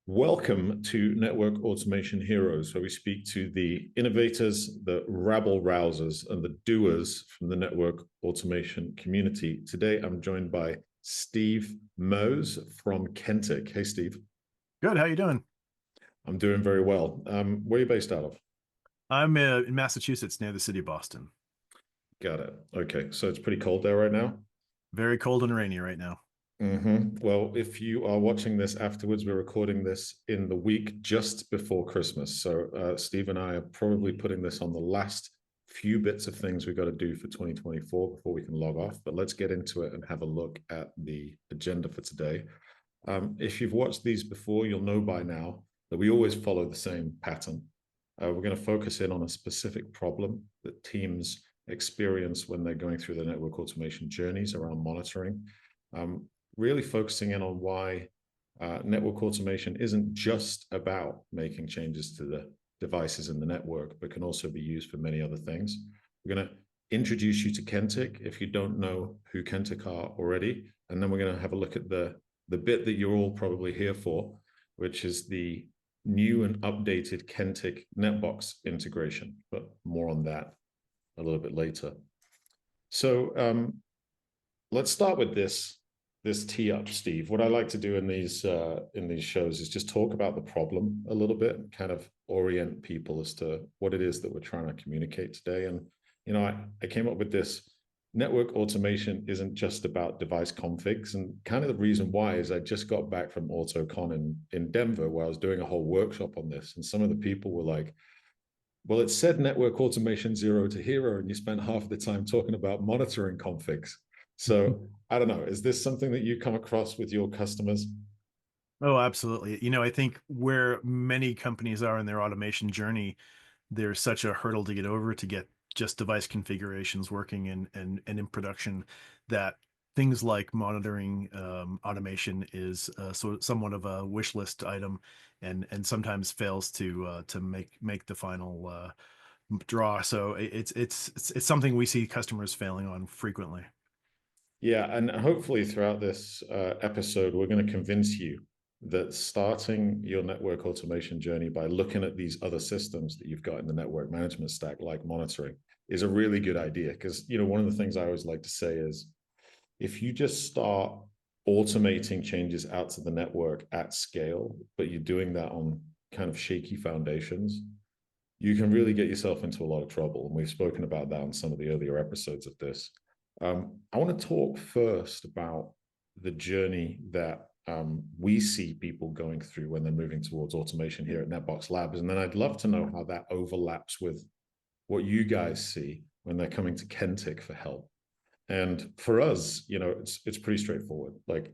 Welcome to Network Automation Heroes, where we speak to the innovators, the rabble rousers, and the doers from the network automation community. Today, I'm joined by Steve Meuse from Kentik. Hey, Steve. Good. How you doing? I'm doing very well. Where are you based out of? I'm in Massachusetts, near the city of Boston. Got it. Okay, so it's pretty cold there right now? Very cold and rainy right now. Well, if you are watching this afterwards, we're recording this in the week just before Christmas. So Steve and I are probably putting this on the last few bits of things we've got to do for 2024 before we can log off. But let's get into it and have a look at the agenda for today. If you've watched these before, you'll know by now that we always follow the same pattern. We're going to focus in on a specific problem that teams experience when they're going through the network automation journeys around monitoring. Really focusing in on why network automation isn't just about making changes to the devices in the network, but can also be used for many other things. We're going to introduce you to Kentik if you don't know who Kentik are already, and then we're going to have a look at the bit that you're all probably here for, which is the new and updated Kentik NetBox integration, but more on that a little bit later. So let's start with this tee up, Steve. What I like to do in these shows is just talk about the problem a little bit and kind of orient people as to what it is that we're trying to communicate today. And I came up with this: network automation isn't just about device configs. And kind of the reason why is I just got back from AutoCon in Denver, where I was doing a whole workshop on this, and some of the people were like, well, it said network automation 0 to hero, and you spent half the time talking about monitoring configs. So I don't know, is this something that you come across with your customers? Oh, absolutely. I think where many companies are in their automation journey, there's such a hurdle to get over to get just device configurations working and in production that things like monitoring automation is somewhat of a wish list item, and sometimes fails to make the final draw. So it's something we see customers failing on frequently. Yeah, and hopefully throughout this episode, we're going to convince you that starting your network automation journey by looking at these other systems that you've got in the network management stack, like monitoring, is a really good idea. Because, one of the things I always like to say is, if you just start automating changes out to the network at scale, but you're doing that on kind of shaky foundations, you can really get yourself into a lot of trouble. And we've spoken about that on some of the earlier episodes of this. I want to talk first about the journey that we see people going through when they're moving towards automation here at NetBox Labs. And then I'd love to know how that overlaps with what you guys see when they're coming to Kentik for help. And for us, it's pretty straightforward. Like,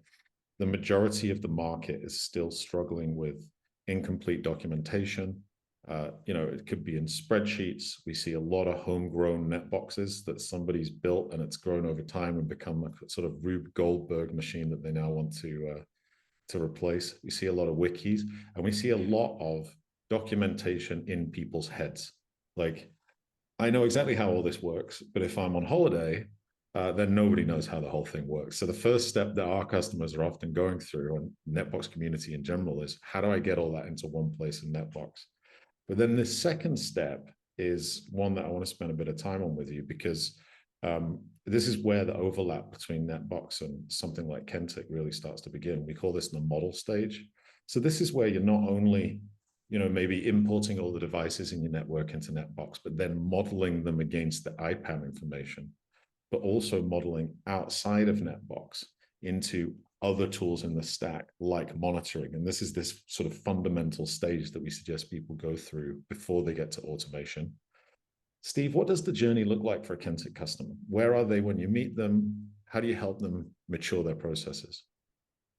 the majority of the market is still struggling with incomplete documentation. It could be in spreadsheets. We see a lot of homegrown netboxes that somebody's built, and it's grown over time and become a sort of Rube Goldberg machine that they now want to replace. We see a lot of wikis, and we see a lot of documentation in people's heads. Like, I know exactly how all this works, but if I'm on holiday, then nobody knows how the whole thing works. So the first step that our customers are often going through, and NetBox community in general, is how do I get all that into one place in NetBox? But then the second step is one that I want to spend a bit of time on with you, because this is where the overlap between NetBox and something like Kentik really starts to begin. We call this the model stage. So this is where you're not only, maybe importing all the devices in your network into NetBox, but then modeling them against the IPAM information, but also modeling outside of NetBox into other tools in the stack, like monitoring. And this is this sort of fundamental stage that we suggest people go through before they get to automation. Steve, what does the journey look like for a Kentik customer? Where are they when you meet them? How do you help them mature their processes?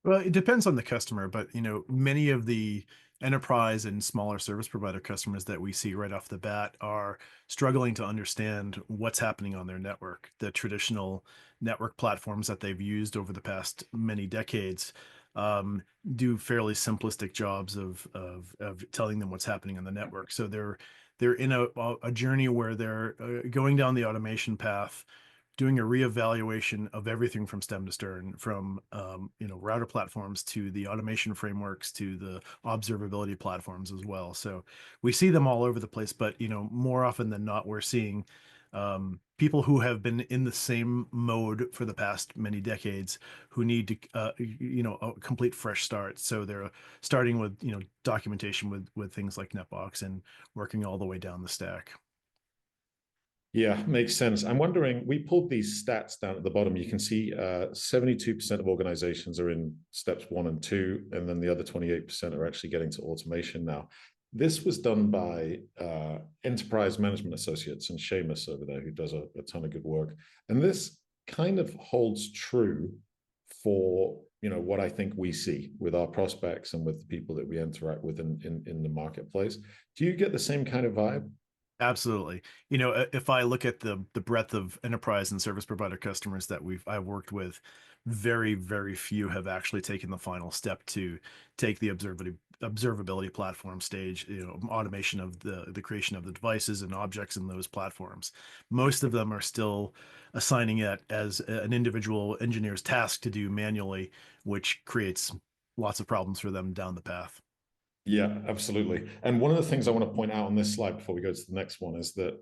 Well, it depends on the customer, but many of the enterprise and smaller service provider customers that we see right off the bat are struggling to understand what's happening on their network. The traditional network platforms that they've used over the past many decades do fairly simplistic jobs of telling them what's happening on the network. So they're in a journey where they're going down the automation path, doing a reevaluation of everything from stem to stern, from router platforms to the automation frameworks to the observability platforms as well. So we see them all over the place, but more often than not, we're seeing people who have been in the same mode for the past many decades who need to a complete fresh start. So they're starting with documentation with things like NetBox and working all the way down the stack. Yeah, makes sense. I'm wondering, we pulled these stats down at the bottom. You can see 72% of organizations are in steps 1 and 2, and then the other 28% are actually getting to automation now. This was done by Enterprise Management Associates and Seamus over there, who does a ton of good work. And this kind of holds true for what I think we see with our prospects and with the people that we interact with in the marketplace. Do you get the same kind of vibe? Absolutely. If I look at the breadth of enterprise and service provider customers that I've worked with, very, very few have actually taken the final step to take the observability platform stage, automation of the creation of the devices and objects in those platforms. Most of them are still assigning it as an individual engineer's task to do manually, which creates lots of problems for them down the path. Yeah, absolutely. And one of the things I want to point out on this slide before we go to the next one is that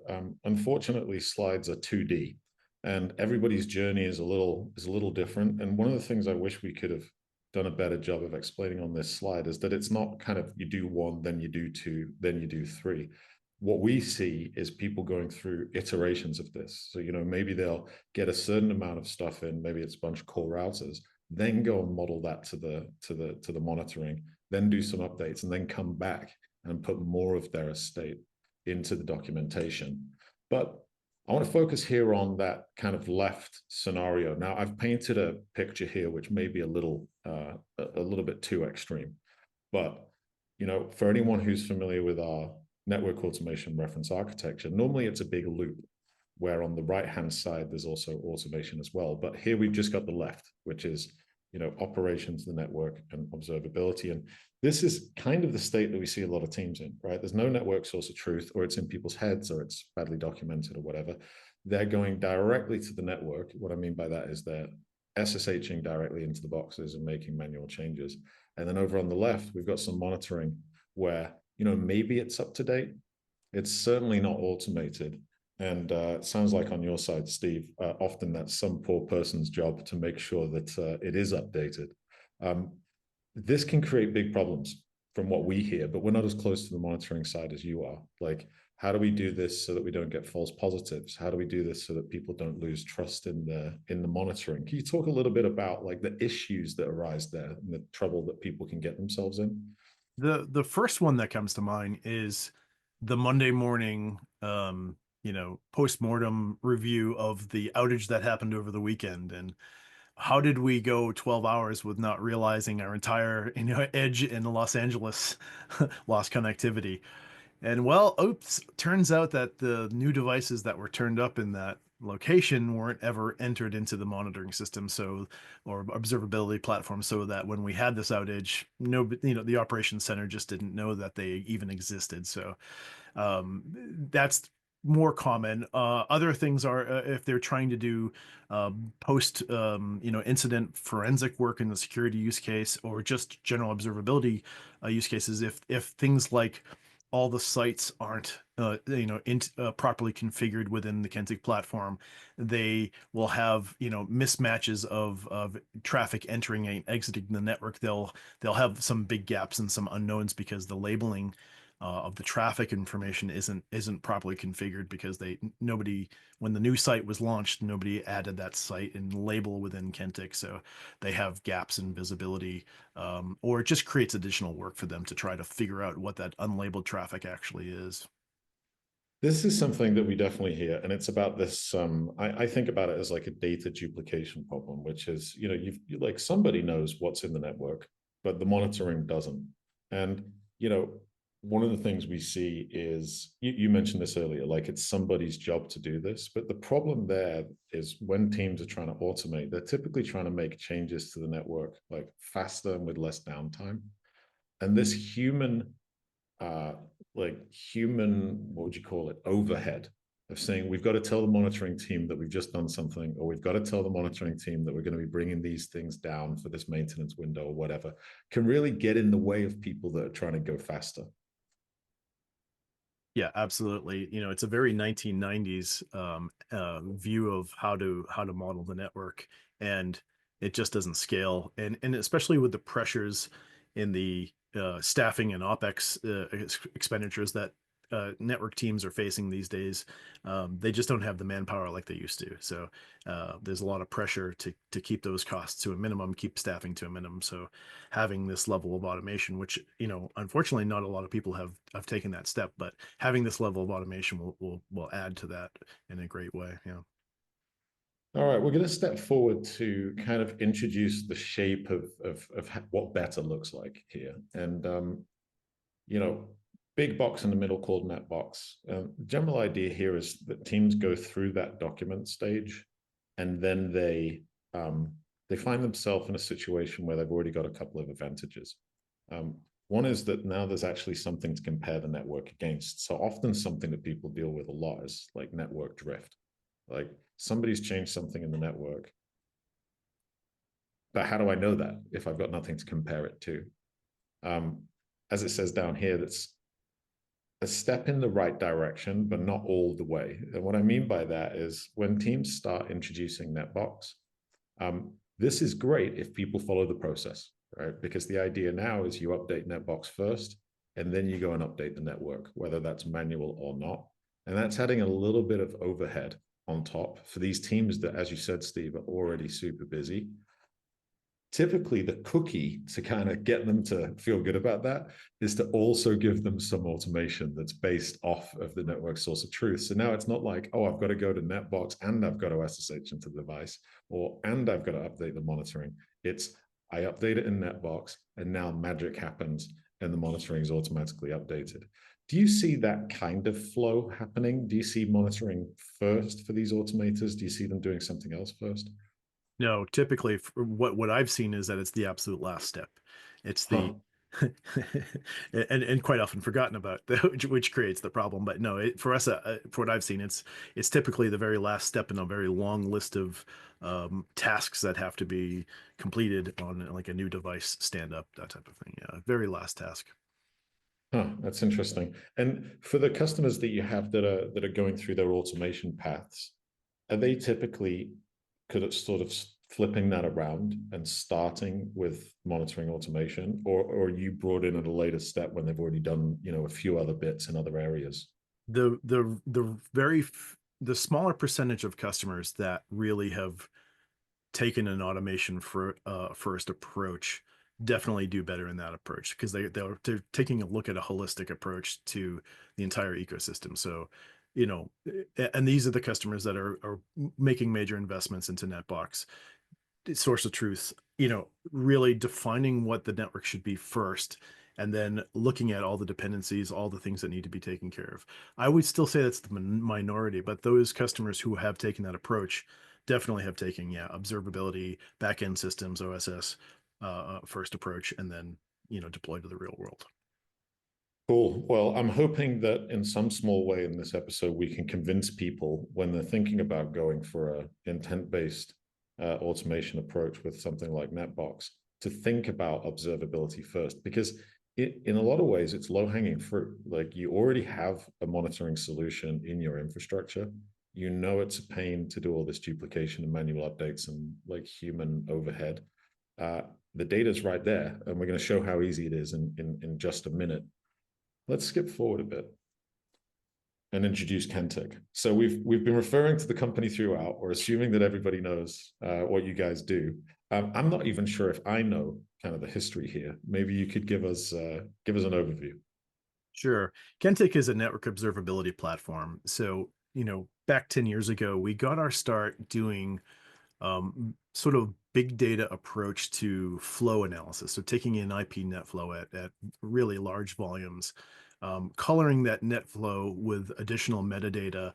unfortunately slides are 2D, and everybody's journey is a little different. And one of the things I wish we could have done a better job of explaining on this slide is that it's not kind of you do 1, then you do 2, then you do 3. What we see is people going through iterations of this. So maybe they'll get a certain amount of stuff in, maybe it's a bunch of core routers, then go and model that to the monitoring, then do some updates, and then come back and put more of their estate into the documentation. But I want to focus here on that kind of left scenario. Now, I've painted a picture here which may be a little bit too extreme, but for anyone who's familiar with our network automation reference architecture, normally it's a big loop where on the right-hand side, there's also automation as well. But here we've just got the left, which is operations, the network, and observability. And this is kind of the state that we see a lot of teams in, right? There's no network source of truth, or it's in people's heads, or it's badly documented, or whatever. They're going directly to the network. What I mean by that is they're SSHing directly into the boxes and making manual changes. And then over on the left, we've got some monitoring where, maybe it's up to date. It's certainly not automated. And it sounds like on your side, Steve, often that's some poor person's job to make sure that it is updated. This can create big problems from what we hear, but we're not as close to the monitoring side as you are. Like, how do we do this so that we don't get false positives? How do we do this so that people don't lose trust in the monitoring? Can you talk a little bit about like the issues that arise there and the trouble that people can get themselves in? The first one that comes to mind is the Monday morning post-mortem review of the outage that happened over the weekend. And how did we go 12 hours with not realizing our entire edge in Los Angeles lost connectivity? And well, oops, turns out that the new devices that were turned up in that location weren't ever entered into the monitoring system, or observability platform, so that when we had this outage, no, the operations center just didn't know that they even existed. So that's more common. Other things are if they're trying to do post incident forensic work in the security use case, or just general observability use cases. If things like all the sites aren't properly configured within the Kentik platform, they will have mismatches of traffic entering and exiting the network. They'll have some big gaps and some unknowns because the labeling of the traffic information isn't properly configured, because nobody, when the new site was launched, nobody added that site and label within Kentik, so they have gaps in visibility, or it just creates additional work for them to try to figure out what that unlabeled traffic actually is. This is something that we definitely hear, and it's about this. I think about it as like a data duplication problem, which is, like somebody knows what's in the network, but the monitoring doesn't. And, one of the things we see is, you mentioned this earlier, like it's somebody's job to do this, but the problem there is when teams are trying to automate, they're typically trying to make changes to the network like faster and with less downtime. And this human, what would you call it, overhead of saying, we've got to tell the monitoring team that we've just done something, or we've got to tell the monitoring team that we're going to be bringing these things down for this maintenance window or whatever, can really get in the way of people that are trying to go faster. Yeah, absolutely. It's a very 1990s view of how to model the network, and it just doesn't scale. And especially with the pressures in the staffing and OpEx expenditures that network teams are facing these days, they just don't have the manpower like they used to. So there's a lot of pressure to keep those costs to a minimum, keep staffing to a minimum. So having this level of automation, which unfortunately not a lot of people have taken that step, but having this level of automation will add to that in a great way. Yeah. All right, we're going to step forward to kind of introduce the shape of what better looks like here. And, you know, big box in the middle called NetBox. General idea here is that teams go through that document stage, and then they find themselves in a situation where they've already got a couple of advantages. One is that now there's actually something to compare the network against. So often something that people deal with a lot is like network drift. Like somebody's changed something in the network, but how do I know that if I've got nothing to compare it to? As it says down here, that's a step in the right direction, but not all the way. And what I mean by that is when teams start introducing NetBox, this is great if people follow the process, right? Because the idea now is you update NetBox first, and then you go and update the network, whether that's manual or not. And that's adding a little bit of overhead on top for these teams that, as you said, Steve, are already super busy. Typically, the cookie to kind of get them to feel good about that is to also give them some automation that's based off of the network source of truth. So now it's not like, oh, I've got to go to NetBox and I've got to SSH into the device, and I've got to update the monitoring. It's I update it in NetBox, and now magic happens and the monitoring is automatically updated. Do you see that kind of flow happening? Do you see monitoring first for these automators? Do you see them doing something else first? No, typically what I've seen is that it's the absolute last step. It's the Huh. and quite often forgotten about, which creates the problem. But no, for us, for what I've seen, it's typically the very last step in a very long list of tasks that have to be completed on like a new device stand up, that type of thing. Yeah, very last task. Huh, that's interesting. And for the customers that you have that are going through their automation paths, are they typically could it sort of flipping that around and starting with monitoring automation, or you brought in at a later step when they've already done, a few other bits in other areas? The smaller percentage of customers that really have taken an automation for first approach definitely do better in that approach, because they're taking a look at a holistic approach to the entire ecosystem. So and these are the customers that are making major investments into NetBox source of truth, really defining what the network should be first, and then looking at all the dependencies, all the things that need to be taken care of. I would still say that's the minority, but those customers who have taken that approach definitely have taken, yeah, observability, backend systems, OSS, first approach, and then, deployed to the real world. Cool. Well, I'm hoping that in some small way in this episode, we can convince people when they're thinking about going for a intent-based automation approach with something like NetBox to think about observability first, because in a lot of ways, it's low-hanging fruit. Like you already have a monitoring solution in your infrastructure. You know it's a pain to do all this duplication and manual updates and like human overhead. The data's right there, and we're going to show how easy it is in just a minute. Let's skip forward a bit and introduce Kentik. So we've been referring to the company throughout. We're assuming that everybody knows what you guys do. I'm not even sure if I know kind of the history here. Maybe you could give us an overview. Sure. Kentik is a network observability platform. So, back 10 years ago, we got our start doing sort of big data approach to flow analysis. So taking in IP net flow at really large volumes, coloring that net flow with additional metadata,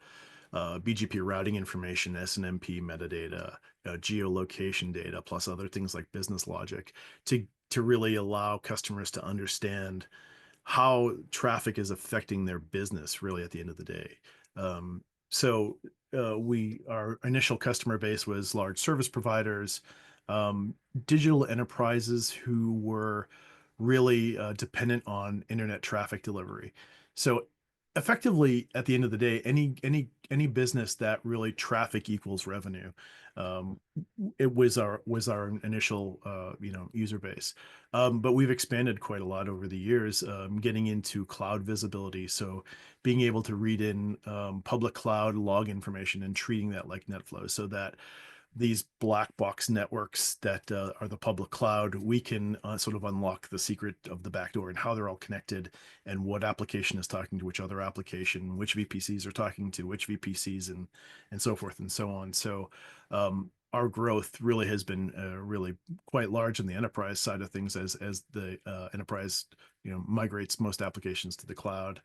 BGP routing information, SNMP metadata, geolocation data, plus other things like business logic to really allow customers to understand how traffic is affecting their business really at the end of the day. So our initial customer base was large service providers, um, digital enterprises who were really dependent on internet traffic delivery. So effectively, at the end of the day, any business that really traffic equals revenue, um, it was our initial user base. But we've expanded quite a lot over the years, getting into cloud visibility. So being able to read in public cloud log information and treating that like NetFlow, so that these black box networks that are the public cloud, we can sort of unlock the secret of the backdoor and how they're all connected and what application is talking to which other application, which VPCs are talking to which VPCs, and so forth and so on. So our growth really has been really quite large on the enterprise side of things as the enterprise migrates most applications to the cloud.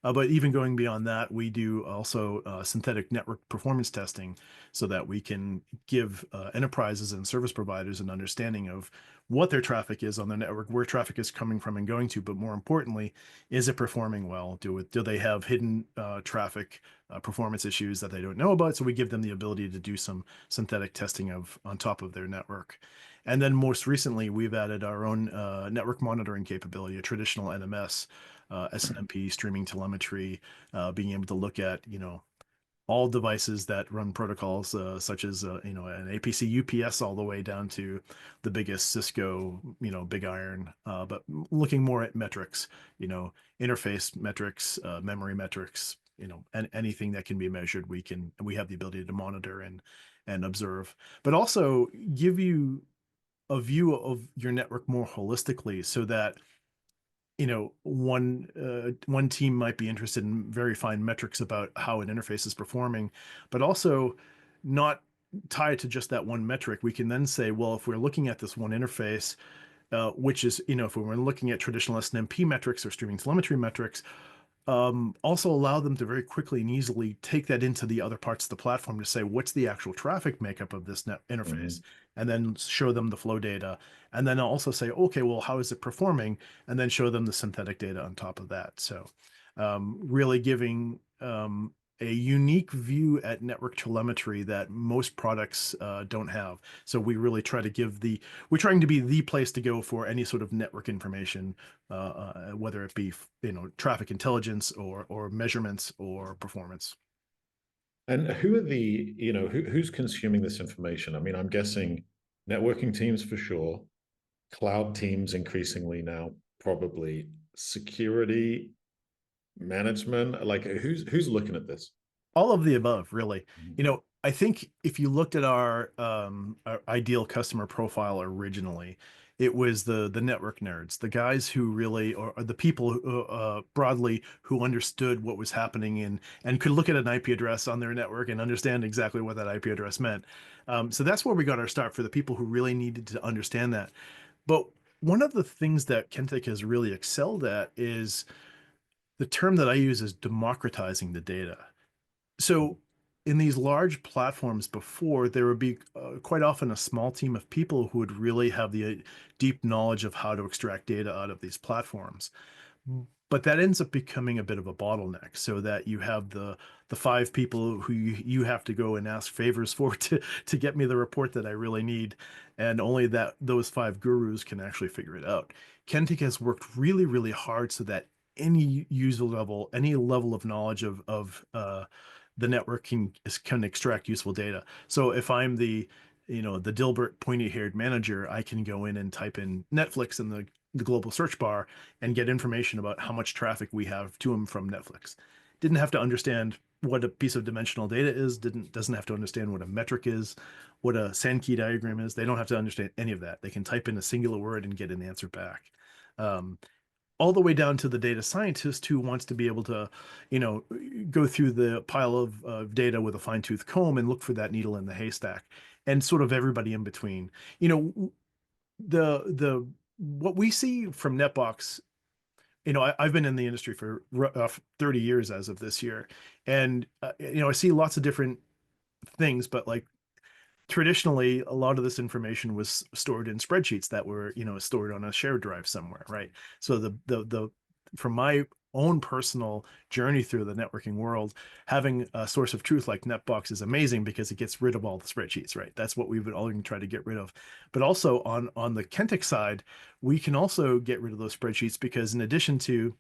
But even going beyond that, we do also synthetic network performance testing so that we can give enterprises and service providers an understanding of what their traffic is on their network, where traffic is coming from and going to, but more importantly, is it performing well? Do they have hidden traffic performance issues that they don't know about? So we give them the ability to do some synthetic testing of on top of their network. And then most recently, we've added our own network monitoring capability, a traditional NMS, SNMP, streaming telemetry, being able to look at, all devices that run protocols such as an APC UPS all the way down to the biggest Cisco big iron, but looking more at metrics, interface metrics, memory metrics, and anything that can be measured, we have the ability to monitor and observe, but also give you a view of your network more holistically, so that one team might be interested in very fine metrics about how an interface is performing, but also not tie it to just that one metric. We can then say, well, if we're looking at this one interface, which is, if we were looking at traditional SNMP metrics or streaming telemetry metrics, also allow them to very quickly and easily take that into the other parts of the platform to say, what's the actual traffic makeup of this net interface? And then show them the flow data. And then also say, okay, well, how is it performing? And then show them the synthetic data on top of that. So really giving a unique view at network telemetry that most products don't have. So we really try to we're trying to be the place to go for any sort of network information, whether it be traffic intelligence or measurements or performance. And who are who's consuming this information? I mean, I'm guessing networking teams for sure, cloud teams increasingly now, probably security management. Like who's looking at this? All of the above, really. Mhm. I think if you looked at our ideal customer profile originally, it was the network nerds, the guys who really, or the people broadly who understood what was happening and could look at an IP address on their network and understand exactly what that IP address meant. So that's where we got our start, for the people who really needed to understand that. But one of the things that Kentik has really excelled at is the term that I use is democratizing the data. So in these large platforms before, there would be quite often a small team of people who would really have the deep knowledge of how to extract data out of these platforms. But that ends up becoming a bit of a bottleneck, so that you have the five people who you have to go and ask favors for to get me the report that I really need, and only that those five gurus can actually figure it out. Kentik has worked really, really hard so that any level of knowledge of the network can extract useful data. So if I'm the Dilbert pointy-haired manager, I can go in and type in Netflix in the global search bar and get information about how much traffic we have to them from Netflix. Didn't have to understand what a piece of dimensional data is, doesn't have to understand what a metric is, what a Sankey diagram is. They don't have to understand any of that. They can type in a singular word and get an answer back. Um, all the way down to the data scientist who wants to be able to, you know, go through the pile of data with a fine tooth comb and look for that needle in the haystack, and sort of everybody in between. The what we see from NetBox, I've been in the industry for 30 years as of this year, and I see lots of different things, but like traditionally a lot of this information was stored in spreadsheets that were stored on a shared drive somewhere, right? So the from my own personal journey through the networking world, having a source of truth like NetBox is amazing because it gets rid of all the spreadsheets, right? That's what we've been all trying to get rid of. But also on the Kentik side, we can also get rid of those spreadsheets because in addition to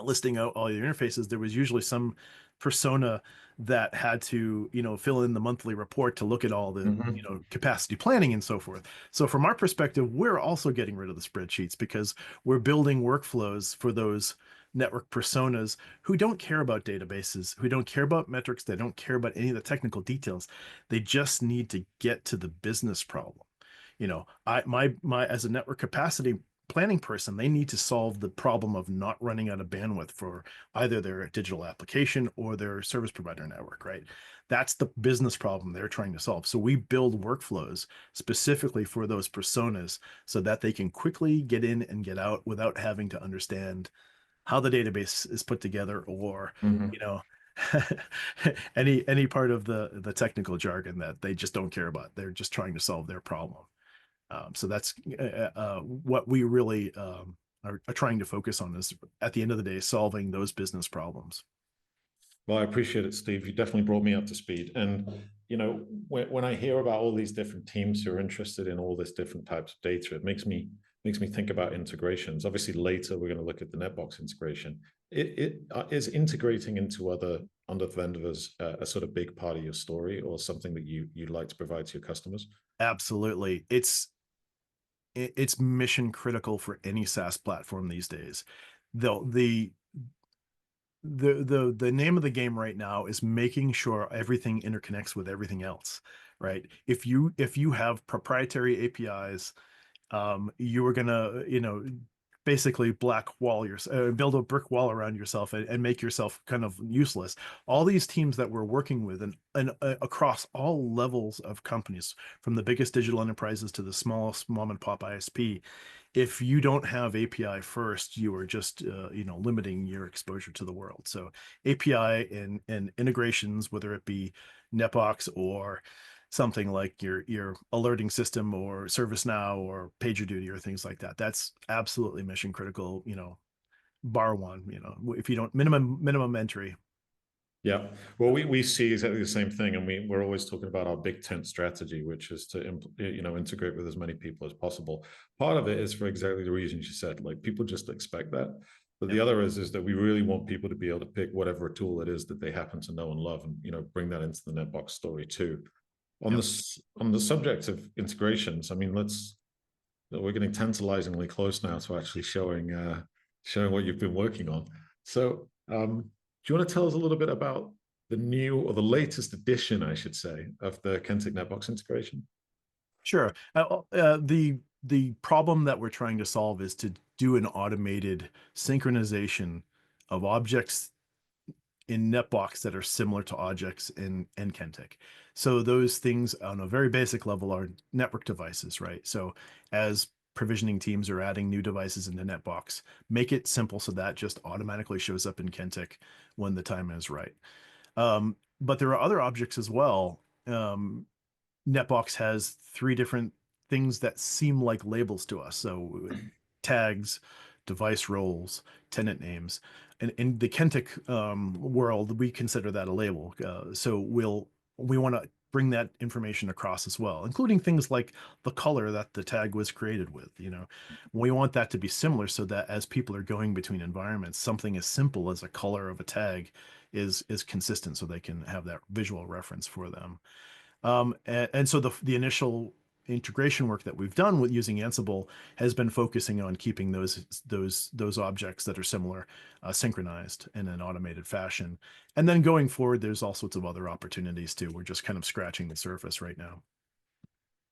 listing out all your interfaces, there was usually some persona that had to, fill in the monthly report to look at all the, Mhm. capacity planning and so forth. So from our perspective, we're also getting rid of the spreadsheets because we're building workflows for those network personas who don't care about databases, who don't care about metrics, they don't care about any of the technical details. They just need to get to the business problem. I as a network capacity planning person, they need to solve the problem of not running out of bandwidth for either their digital application or their service provider network, right? That's the business problem they're trying to solve. So we build workflows specifically for those personas so that they can quickly get in and get out without having to understand how the database is put together or, you Mhm. know, any part of the technical jargon that they just don't care about. They're just trying to solve their problem. So that's what we really are trying to focus on is at the end of the day, solving those business problems. Well, I appreciate it, Steve. You definitely brought me up to speed. And when I hear about all these different teams who are interested in all this different types of data, it makes me think about integrations. Obviously, later we're going to look at the NetBox integration. It is integrating into other vendors a sort of big part of your story, or something that you'd like to provide to your customers. Absolutely. It's mission critical for any SaaS platform these days. The the name of the game right now is making sure everything interconnects with everything else, right? If you have proprietary APIs, you are gonna, basically build a brick wall around yourself and make yourself kind of useless. All these teams that we're working with and across all levels of companies, from the biggest digital enterprises to the smallest mom and pop ISP, if you don't have API first, you are just limiting your exposure to the world. So API and integrations, whether it be NetBox or something like your alerting system or ServiceNow or PagerDuty or things like that. That's absolutely mission critical, bar one, if you don't minimum entry. Yeah. Well, we see exactly the same thing, and we're always talking about our big tent strategy, which is to integrate with as many people as possible. Part of it is for exactly the reasons you said, like people just expect that. But the Yep. other is that we really want people to be able to pick whatever tool it is that they happen to know and love, and bring that into the NetBox story too. On Yep. the subject of integrations, I mean, we're getting tantalizingly close now to actually showing what you've been working on. So, do you want to tell us a little bit about the new, or the latest edition, I should say, of the Kentik NetBox integration? Sure. The problem that we're trying to solve is to do an automated synchronization of objects in NetBox that are similar to objects in Kentik. So those things on a very basic level are network devices, right? So as provisioning teams are adding new devices into NetBox, make it simple so that just automatically shows up in Kentik when the time is right. But there are other objects as well. NetBox has three different things that seem like labels to us. So tags, device roles, tenant names. And in the Kentik world, we consider that a label. So we want to bring that information across as well, including things like the color that the tag was created with. We want that to be similar so that as people are going between environments, something as simple as a color of a tag is consistent, so they can have that visual reference for them. And so the initial integration work that we've done with using Ansible has been focusing on keeping those objects that are similar synchronized in an automated fashion. And then going forward, there's all sorts of other opportunities too. We're just kind of scratching the surface right now.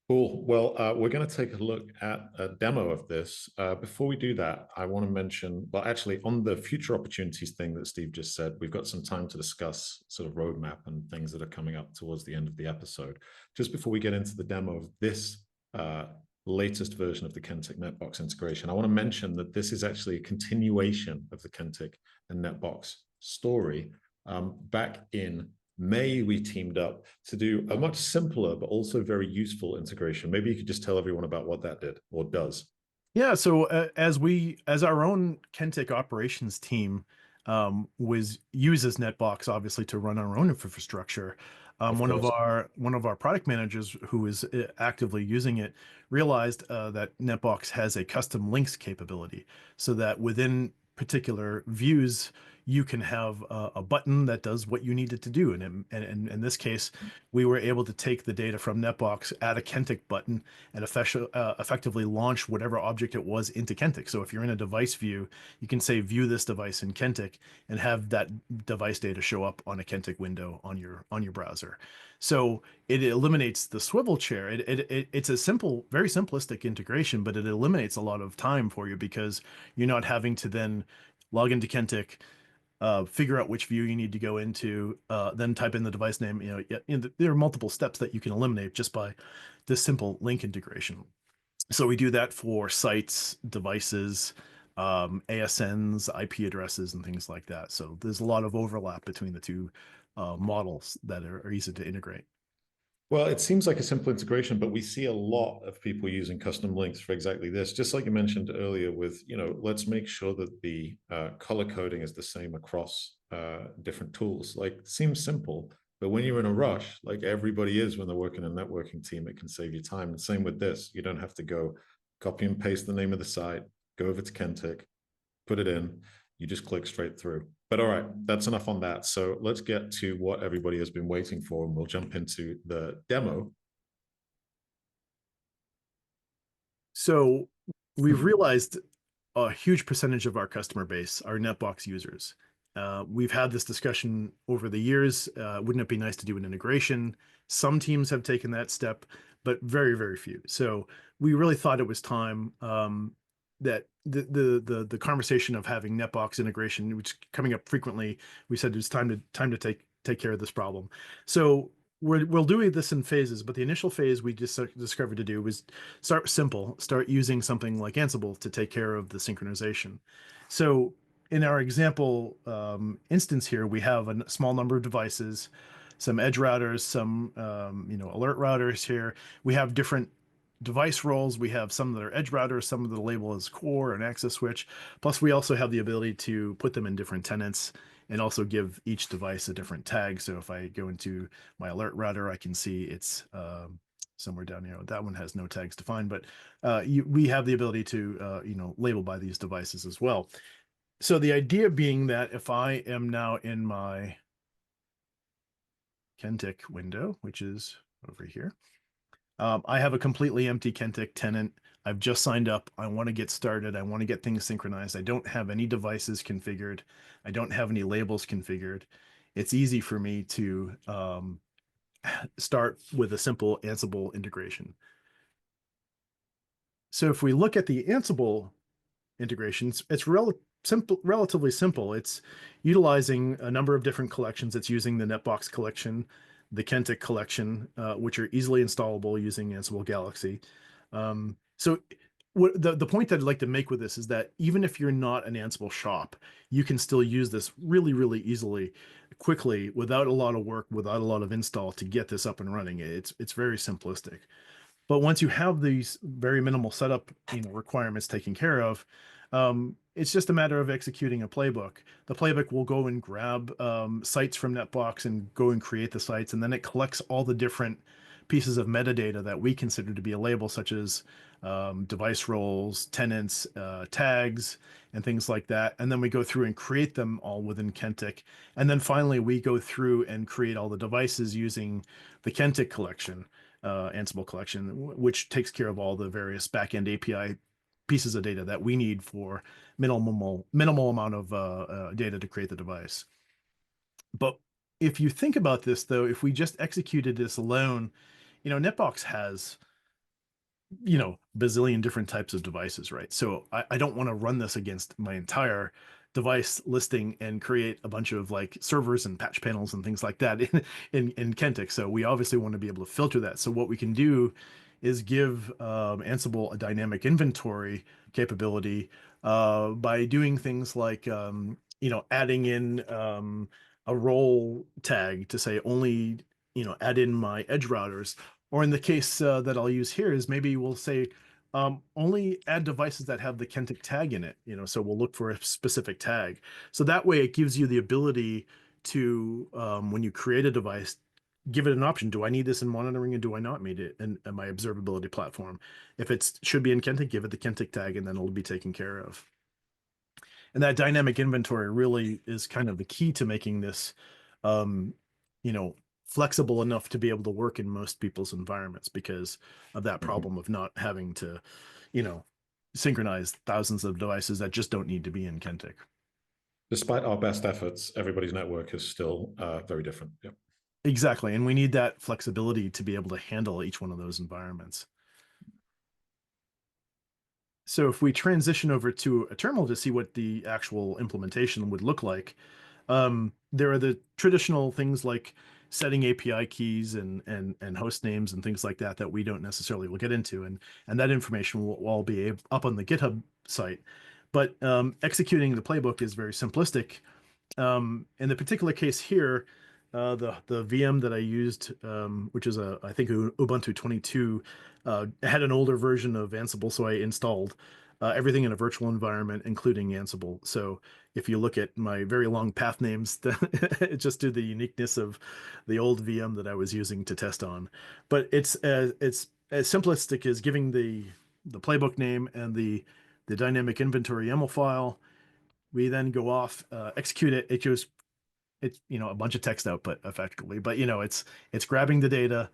Cool. Well, we're going to take a look at a demo of this. Before we do that, I want to mention, well, actually, on the future opportunities thing that Steve just said, we've got some time to discuss sort of roadmap and things that are coming up towards the end of the episode. Just before we get into the demo of this latest version of the Kentik NetBox integration, I want to mention that this is actually a continuation of the Kentik and NetBox story. Back in May, we teamed up to do a much simpler but also very useful integration. Maybe you could just tell everyone about what that did or does. Yeah, so as our own Kentik operations team was uses NetBox obviously to run our own infrastructure. Of One of course. our product managers who is actively using it realized that NetBox has a custom links capability, so that within particular views you can have a button that does what you need it to do. And in this case, we were able to take the data from NetBox, add a Kentik button, and effectively launch whatever object it was into Kentik. So if you're in a device view, you can say view this device in Kentik and have that device data show up on a Kentik window on your browser. So it eliminates the swivel chair. It's a simple, very simplistic integration, but it eliminates a lot of time for you because you're not having to then log into Kentik, figure out which view you need to go into, then type in the device name. There are multiple steps that you can eliminate just by this simple link integration. So we do that for sites, devices, ASNs, IP addresses, and things like that. So there's a lot of overlap between the two models that are easy to integrate. Well, it seems like a simple integration, but we see a lot of people using custom links for exactly this. Just like you mentioned earlier with, let's make sure that the color coding is the same across different tools. Like, it seems simple, but when you're in a rush, like everybody is when they're working in a networking team, it can save you time. And same with this. You don't have to go copy and paste the name of the site, go over to Kentik, put it in, you just click straight through. But all right, that's enough on that. So let's get to what everybody has been waiting for, and we'll jump into the demo. So we've realized a huge percentage of our customer base are NetBox users. We've had this discussion over the years. Wouldn't it be nice to do an integration? Some teams have taken that step, but very, very few. So we really thought it was time that the conversation of having NetBox integration, which is coming up frequently, we said it's time to take care of this problem. So we'll do this in phases, but the initial phase we just discovered to do was start simple, start using something like Ansible to take care of the synchronization. So in our example instance here, we have a small number of devices, some edge routers, some alert routers here. We have different device roles. We have some that are edge routers, some that are labeled as core and access switch. Plus, we also have the ability to put them in different tenants and also give each device a different tag. So if I go into my alert router, I can see it's somewhere down here. That one has no tags defined, but we have the ability to label by these devices as well. So the idea being that if I am now in my Kentik window, which is over here, I have a completely empty Kentik tenant. I've just signed up. I want to get started. I want to get things synchronized. I don't have any devices configured. I don't have any labels configured. It's easy for me to start with a simple Ansible integration. So if we look at the Ansible integrations, it's relatively simple. It's utilizing a number of different collections. It's using the NetBox collection, the Kentik collection, which are easily installable using Ansible Galaxy. So the point that I'd like to make with this is that even if you're not an Ansible shop, you can still use this really, really easily, quickly, without a lot of work, without a lot of install to get this up and running. It's very simplistic. But once you have these very minimal setup, requirements taken care of, it's just a matter of executing a playbook. The playbook will go and grab sites from NetBox and go and create the sites, and then it collects all the different pieces of metadata that we consider to be a label, such as device roles, tenants, tags, and things like that. And then we go through and create them all within Kentik. And then finally, we go through and create all the devices using the Kentik collection, Ansible collection, which takes care of all the various backend API pieces of data that we need for minimal amount of data to create the device. But if you think about this, though, if we just executed this alone, NetBox has bazillion different types of devices, right? So I don't want to run this against my entire device listing and create a bunch of like servers and patch panels and things like that in Kentik. So we obviously want to be able to filter that. So what we can do is give Ansible a dynamic inventory capability by doing things like adding in a role tag to say only add in my edge routers, or in the case that I'll use here is maybe we'll say Only add devices that have the Kentik tag in it, so we'll look for a specific tag. So that way it gives you the ability to, when you create a device, give it an option. Do I need this in monitoring and do I not need it in my observability platform? If it should be in Kentik, give it the Kentik tag and then it'll be taken care of. And that dynamic inventory really is kind of the key to making this, um, you know, flexible enough to be able to work in most people's environments because of that Mhm. problem of not having to, you know, synchronize thousands of devices that just don't need to be in Kentik. Despite our best efforts, everybody's network is still very different. Yeah. Exactly. And we need that flexibility to be able to handle each one of those environments. So if we transition over to a terminal to see what the actual implementation would look like, there are the traditional things like setting API keys and host names and things like that that we don't necessarily will get into, and that information will all be up on the GitHub site. But executing the playbook is very simplistic. In the particular case here, the VM that I used, which is I think Ubuntu 22, had an older version of Ansible, so I installed everything in a virtual environment, including Ansible. So if you look at my very long path names, it's just due to the uniqueness of the old VM that I was using to test on. But it's as simplistic as giving the playbook name and the dynamic inventory YAML file. We then go off, execute it. It goes, it's a bunch of text output effectively, but it's grabbing the data,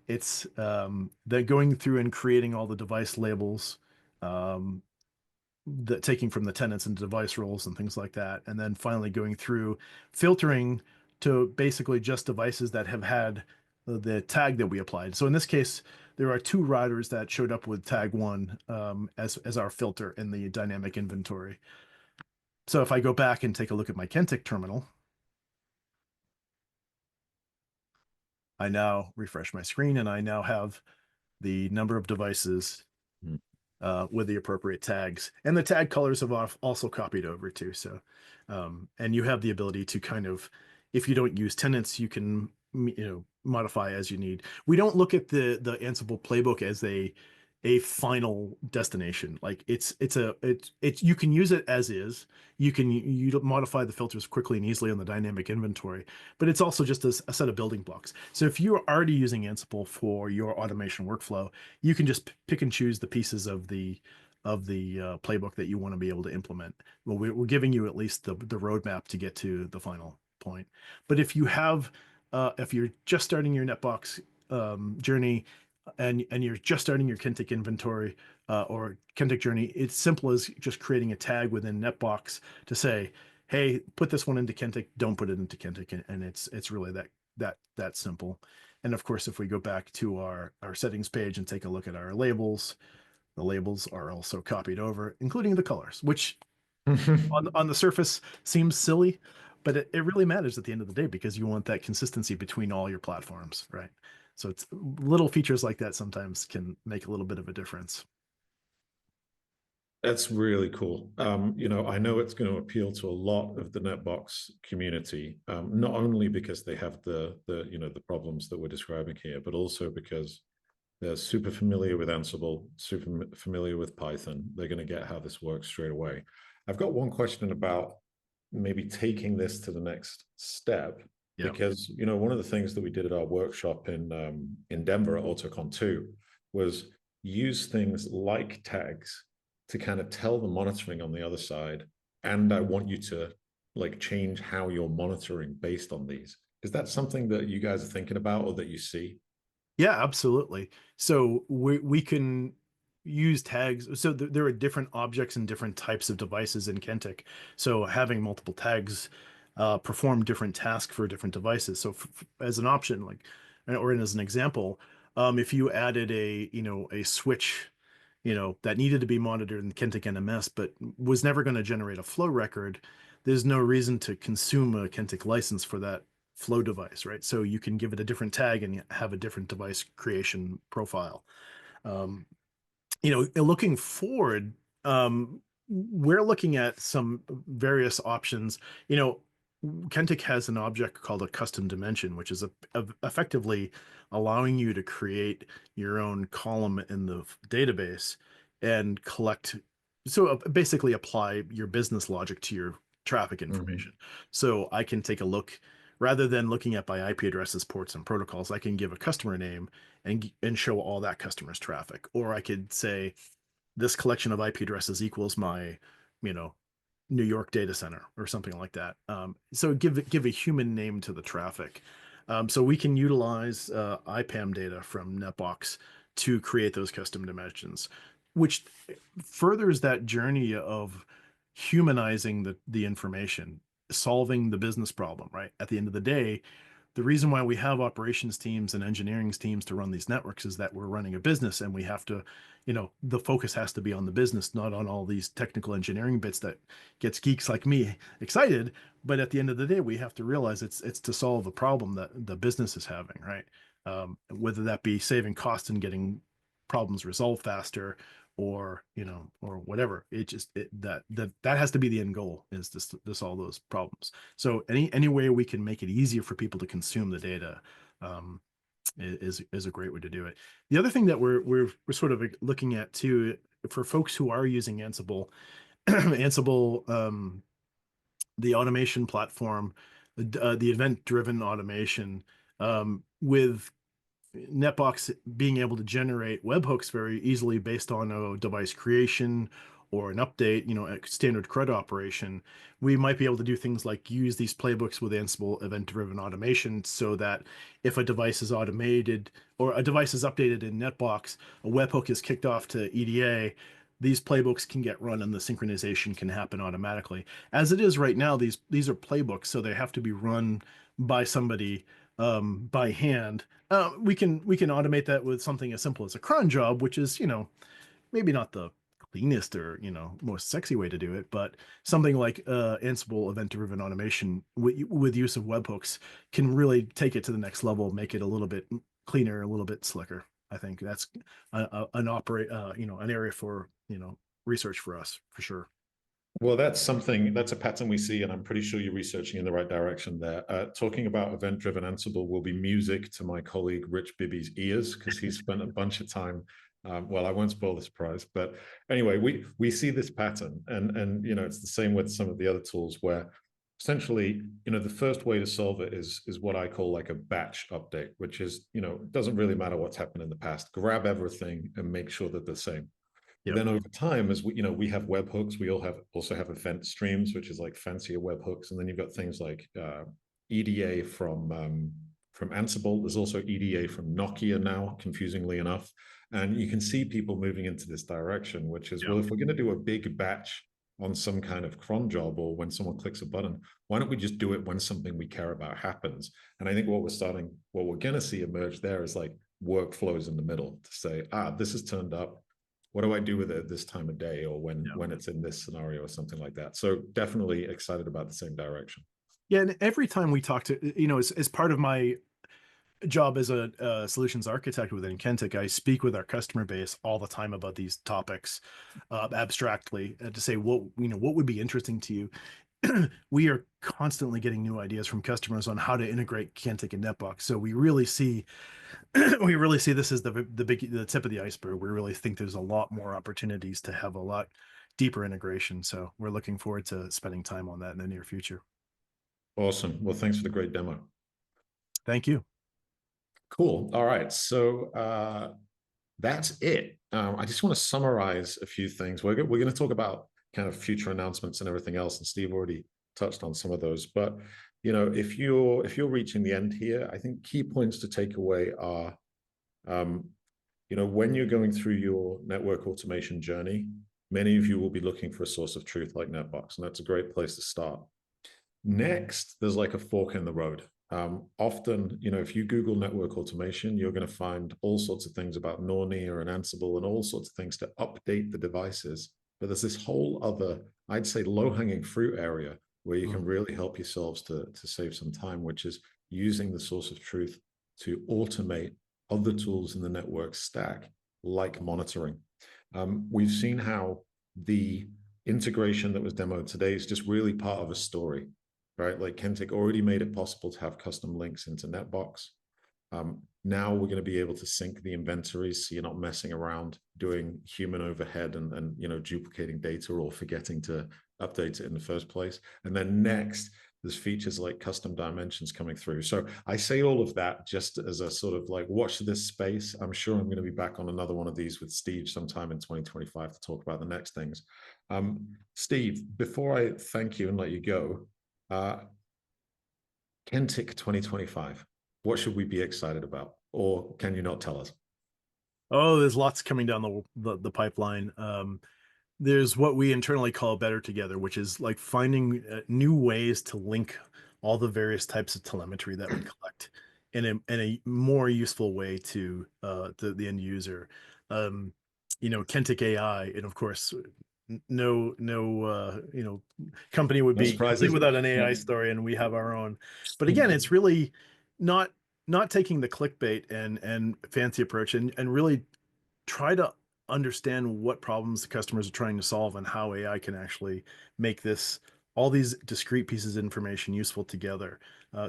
it's then going through and creating all the device labels, um, taking from the tenants and device roles and things like that, and then finally going through filtering to basically just devices that have had the tag that we applied. So in this case, there are two routers that showed up with tag one as our filter in the dynamic inventory. So if I go back and take a look at my Kentik terminal, I now refresh my screen and I now have the number of devices Mm. with the appropriate tags. And the tag colors have also copied over too. So, and you have the ability to kind of, if you don't use tenants, you can, modify as you need. We don't look at the Ansible playbook as a final destination. Like it's you can use it as is. You modify the filters quickly and easily on the dynamic inventory, but it's also just a set of building blocks. So if you're already using Ansible for your automation workflow, you can just pick and choose the pieces of the playbook that you want to be able to implement. Well, we're giving you at least the roadmap to get to the final point. But if you're just starting your NetBox journey and you're just starting your Kentik inventory or Kentik journey, it's simple as just creating a tag within NetBox to say, hey, put this one into Kentik, don't put it into Kentik, and it's really that simple. And of course, if we go back to our settings page and take a look at our labels, the labels are also copied over, including the colors, which on the surface seems silly, but it really matters at the end of the day because you want that consistency between all your platforms, right? So it's little features like that sometimes can make a little bit of a difference. That's really cool. I know it's going to appeal to a lot of the NetBox community, not only because they have the problems that we're describing here, but also because they're super familiar with Ansible, super familiar with Python. They're going to get how this works straight away. I've got one question about maybe taking this to the next step, Yeah. because one of the things that we did at our workshop in Denver at AutoCon 2 was use things like tags to kind of tell the monitoring on the other side, and I want you to like change how you're monitoring based on these. Is that something that you guys are thinking about or that you see? Yeah, absolutely. So we can use tags. So there are different objects and different types of devices in Kentik. So having multiple tags perform different tasks for different devices. So as an option, like, or as an example, if you added a switch, that needed to be monitored in Kentik NMS, but was never going to generate a flow record, there's no reason to consume a Kentik license for that flow device, right? So you can give it a different tag and have a different device creation profile. Um, looking forward, we're looking at some various options. Kentik has an object called a custom dimension, which is effectively allowing you to create your own column in the database and collect. So basically apply your business logic to your traffic Hmm. information. So I can take a look rather than looking at my IP addresses, ports, and protocols. I can give a customer name and show all that customer's traffic. Or I could say this collection of IP addresses equals my, you know, New York data center or something like that. So give a human name to the traffic. So we can utilize IPAM data from NetBox to create those custom dimensions, which furthers that journey of humanizing the information, solving the business problem. Right at the end of the day, the reason why we have operations teams and engineering teams to run these networks is that we're running a business and we have to, the focus has to be on the business, not on all these technical engineering bits that gets geeks like me excited. But at the end of the day, we have to realize it's to solve a problem that the business is having, right? Whether that be saving costs and getting problems resolved faster, or whatever. That has to be the end goal, is to solve those problems. So any way we can make it easier for people to consume the data, um, is a great way to do it. The other thing that we're sort of looking at too, for folks who are using Ansible, Ansible, the automation platform, the event-driven automation, with NetBox being able to generate webhooks very easily based on a device creation or an update, a standard CRUD operation. We might be able to do things like use these playbooks with Ansible event-driven automation so that if a device is automated or a device is updated in NetBox, a webhook is kicked off to EDA, these playbooks can get run and the synchronization can happen automatically. As it is right now, these are playbooks, so they have to be run by somebody, by hand. We can automate that with something as simple as a cron job, which is, maybe not the cleanest or, most sexy way to do it, but something like Ansible event-driven automation with use of webhooks can really take it to the next level, make it a little bit cleaner, a little bit slicker. I think that's an area for, research for us for sure. Well, that's a pattern we see, and I'm pretty sure you're researching in the right direction there. Talking about event-driven Ansible will be music to my colleague Rich Bibby's ears, because he's spent a bunch of time. Well, I won't spoil the surprise, but anyway, we see this pattern, and it's the same with some of the other tools where essentially, the first way to solve it is what I call like a batch update, which is, it doesn't really matter what's happened in the past. Grab everything and make sure that they're the same. Yep. Then over time, as we have webhooks, we also have event streams, which is like fancier webhooks, and then you've got things like EDA from Ansible. There's also EDA from Nokia now, confusingly enough, and you can see people moving into this direction, which is, Yeah. well, if we're going to do a big batch on some kind of cron job or when someone clicks a button, why don't we just do it when something we care about happens? And I think what we're going to see emerge there is like workflows in the middle to say, this has turned up. What do I do with it at this time of day, or when it's in this scenario or something like that? So definitely excited about the same direction. Yeah, and every time we talk to, as part of my job as a solutions architect within Kentik, I speak with our customer base all the time about these topics, abstractly, to say what would be interesting to you. We are constantly getting new ideas from customers on how to integrate Kentik and NetBox. So we really see this as the tip of the iceberg. We really think there's a lot more opportunities to have a lot deeper integration. So we're looking forward to spending time on that in the near future. Awesome. Well, thanks for the great demo. Thank you. Cool. All right. So that's it. I just want to summarize a few things. We're going to talk about kind of future announcements and everything else, and Steve already touched on some of those. But if you're reaching the end here, I think key points to take away are, when you're going through your network automation journey, many of you will be looking for a source of truth like NetBox, and that's a great place to start. Next, there's like a fork in the road. Often, if you Google network automation, you're going to find all sorts of things about Nornia and Ansible and all sorts of things to update the devices. But there's this whole other, I'd say, low-hanging fruit area where you can really help yourselves to save some time, which is using the source of truth to automate other tools in the network stack, like monitoring. We've seen how the integration that was demoed today is just really part of a story, right? Like Kentik already made it possible to have custom links into NetBox. Now we're going to be able to sync the inventories, so you're not messing around doing human overhead and duplicating data or forgetting to update it in the first place. And then next, there's features like custom dimensions coming through. So I say all of that just as a sort of like, watch this space. I'm sure I'm going to be back on another one of these with Steve sometime in 2025 to talk about the next things. Steve, before I thank you and let you go, Kentik 2025, what should we be excited about? Or can you not tell us? Oh, there's lots coming down the pipeline. There's what we internally call better together, which is like finding new ways to link all the various types of telemetry that we collect in a more useful way to the end user. Kentik AI, and of course, no company would No be complete surprises? without an Yeah. AI story, and we have our own. But again, it's really not not taking the clickbait and fancy approach and really try to understand what problems the customers are trying to solve and how AI can actually make this all these discrete pieces of information useful together.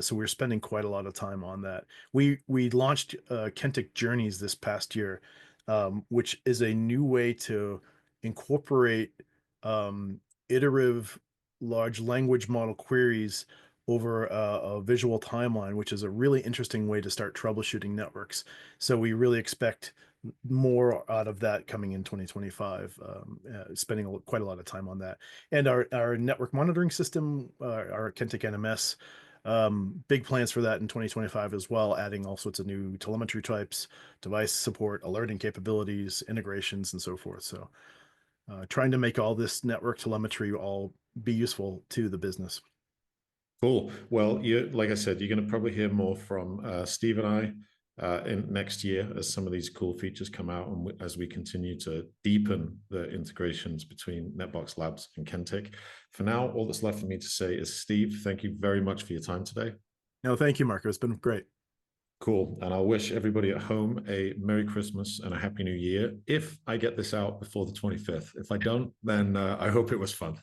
So we're spending quite a lot of time on that. We launched Kentik Journeys this past year, which is a new way to incorporate iterative large language model queries over a visual timeline, which is a really interesting way to start troubleshooting networks. So we really expect more out of that coming in 2025, spending quite a lot of time on that. And our network monitoring system, our Kentik NMS, big plans for that in 2025 as well, adding all sorts of new telemetry types, device support, alerting capabilities, integrations, and so forth. So trying to make all this network telemetry all be useful to the business. Cool. Well, like I said, you're going to probably hear more from Steve and I in next year as some of these cool features come out and as we continue to deepen the integrations between NetBox Labs and Kentik. For now, all that's left for me to say is, Steve, thank you very much for your time today. No, thank you, Marco. It's been great. Cool. And I'll wish everybody at home a Merry Christmas and a Happy New Year if I get this out before the 25th. If I don't, then I hope it was fun.